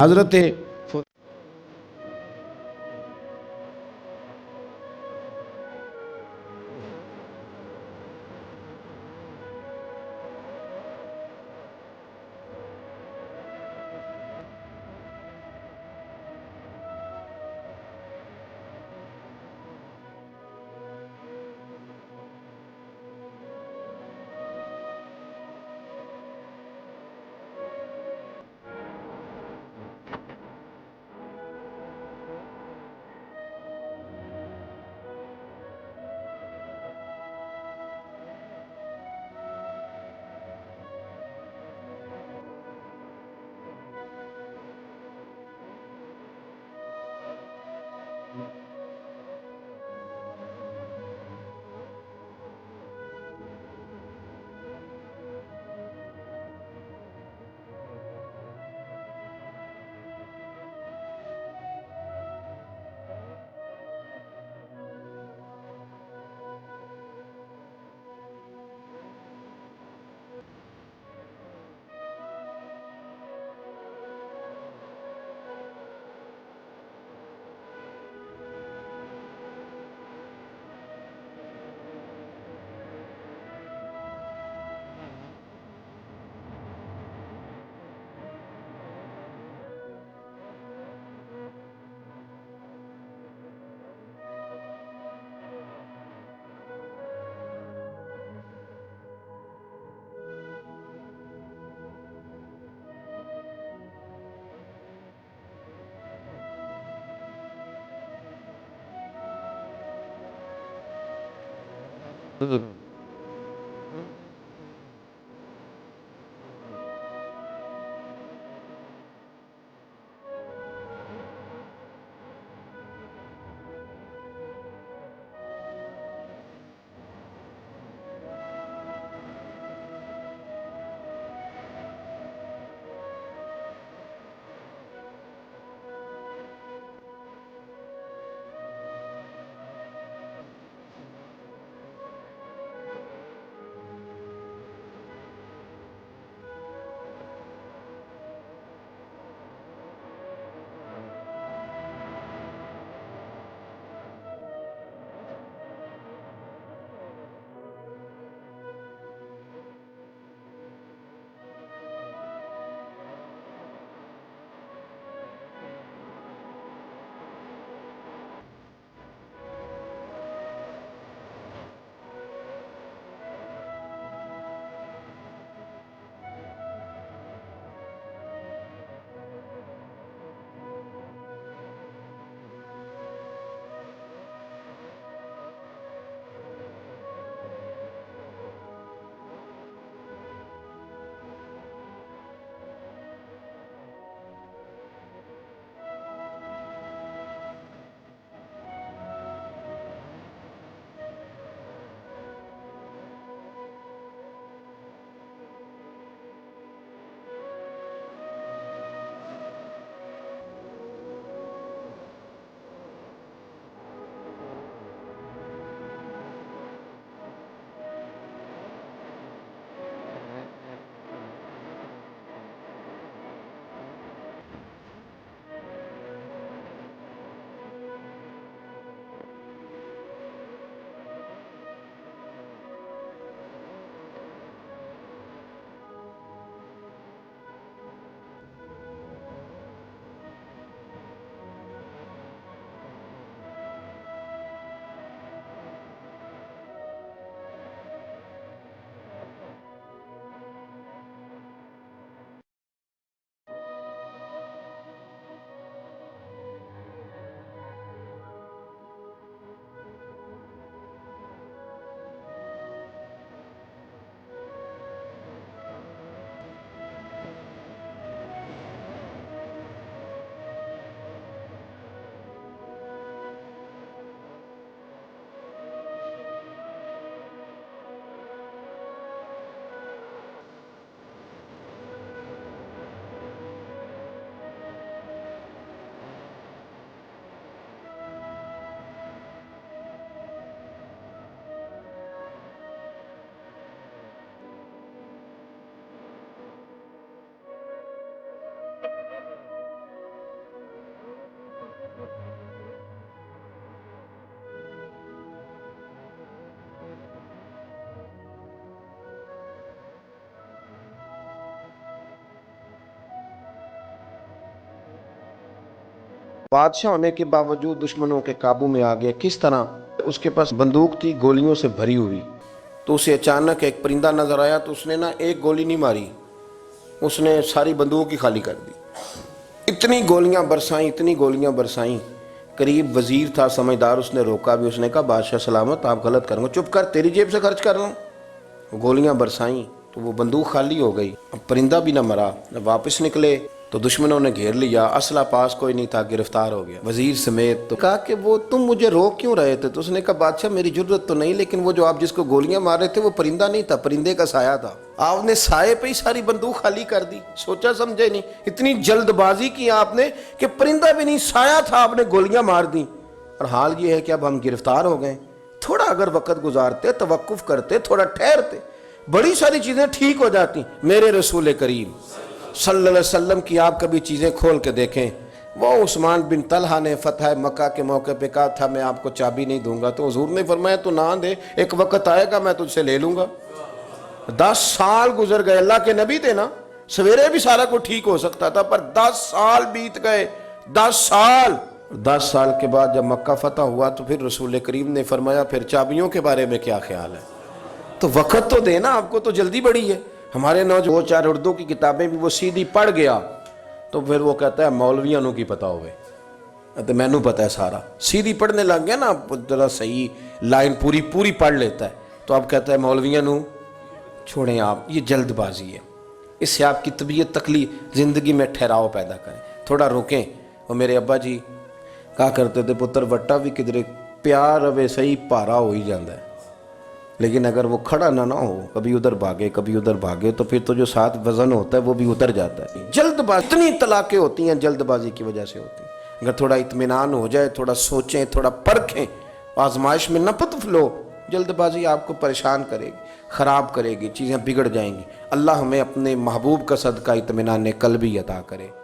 حضرت बादशाह होने के बावजूद दुश्मनों के काबू में आ गया। किस तरह? उसके पास बंदूक थी गोलियों से भरी हुई। तो उसे अचानक एक परिंदा नजर आया तो उसने ना एक गोली नहीं मारी, उसने सारी बंदूक ही खाली कर दी। इतनी गोलियां बरसाई, इतनी गोलियां बरसाई। करीब वजीर था समझदार, उसने रोका भी। उसने कहा बादशाह सलामत, आप गलत करेंगे। चुप कर, तेरी जेब से खर्च कर रहा हूँ। गोलियां बरसाई तो वो बंदूक खाली हो गई। अब परिंदा भी ना मरा। जब वापस निकले तो दुश्मनों ने घेर लिया, असला पास कोई नहीं था, गिरफ्तार हो गया वजीर समेत। तो कहा कि वो तुम मुझे रोक क्यों रहे थे? तो उसने कहा बादशाह मेरी जरूरत तो नहीं, लेकिन वो जो आप जिसको गोलियां मार रहे थे वो परिंदा नहीं था, परिंदे का साया था। आपने साये पे ही सारी बंदूक खाली कर दी, सोचा समझे नहीं। इतनी जल्दबाजी की आपने कि परिंदा भी नहीं, साया था, आपने गोलियां मार दी। और हाल ये है कि अब हम गिरफ्तार हो गए। थोड़ा अगर वक्त गुजारते, तवक्कुफ करते, थोड़ा ठहरते, बड़ी सारी चीजें ठीक हो जाती। मेरे रसूल करीम सल्लल्लाहु अलैहि वसल्लम की आप कभी चीजें खोल के देखें। वो उस्मान बिन तलहा ने फतह मक्का के मौके पे कहा था मैं आपको चाबी नहीं दूंगा, तो हुजूर ने फरमाया तो ना दे, एक वक्त आएगा मैं तुझसे ले लूंगा। 10 साल गुजर गए। अल्लाह के नबी थे ना, सवेरे भी सारा कुछ ठीक हो सकता था, पर 10 साल बीत गए। 10 साल के बाद जब मक्का फतह हुआ तो फिर रसूल करीम ने फरमाया फिर चाबियों के बारे में क्या ख्याल है? तो वक्त तो देना, आपको तो जल्दी बड़ी है। हमारे नौजवान 4 उर्दू की किताबें भी वो सीधी पढ़ गया तो फिर वो कहता है मौलवियों की पता होवे, तो मैनू पता है सारा। सीधी पढ़ने लग गया ना, जरा सही लाइन पूरी पूरी पढ़ लेता है, तो अब कहता है मौलवियों छोड़ें आप, ये जल्दबाजी है। इससे आपकी तबीयत तकलीफ, जिंदगी में ठहराव पैदा करें, थोड़ा रोकें। और मेरे अब्बा जी कहा करते थे पुत्र वट्टा भी किधरे प्यार रवे सही भारा हो ही जाता है, लेकिन अगर वो खड़ा ना हो, कभी उधर भागे कभी उधर भागे, तो फिर तो जो साथ वजन होता है वो भी उतर जाता है। जल्दबाजी, इतनी तलाकें होती हैं जल्दबाजी की वजह से होती हैं। अगर थोड़ा इत्मीनान हो जाए, थोड़ा सोचें, थोड़ा परखें, आजमाइश में न पतफ लो। जल्दबाजी आपको परेशान करेगी, ख़राब करेगी, चीज़ें बिगड़ जाएंगी। अल्लाह हमें अपने महबूब का सदका इत्मीनान कल्बी अता करे।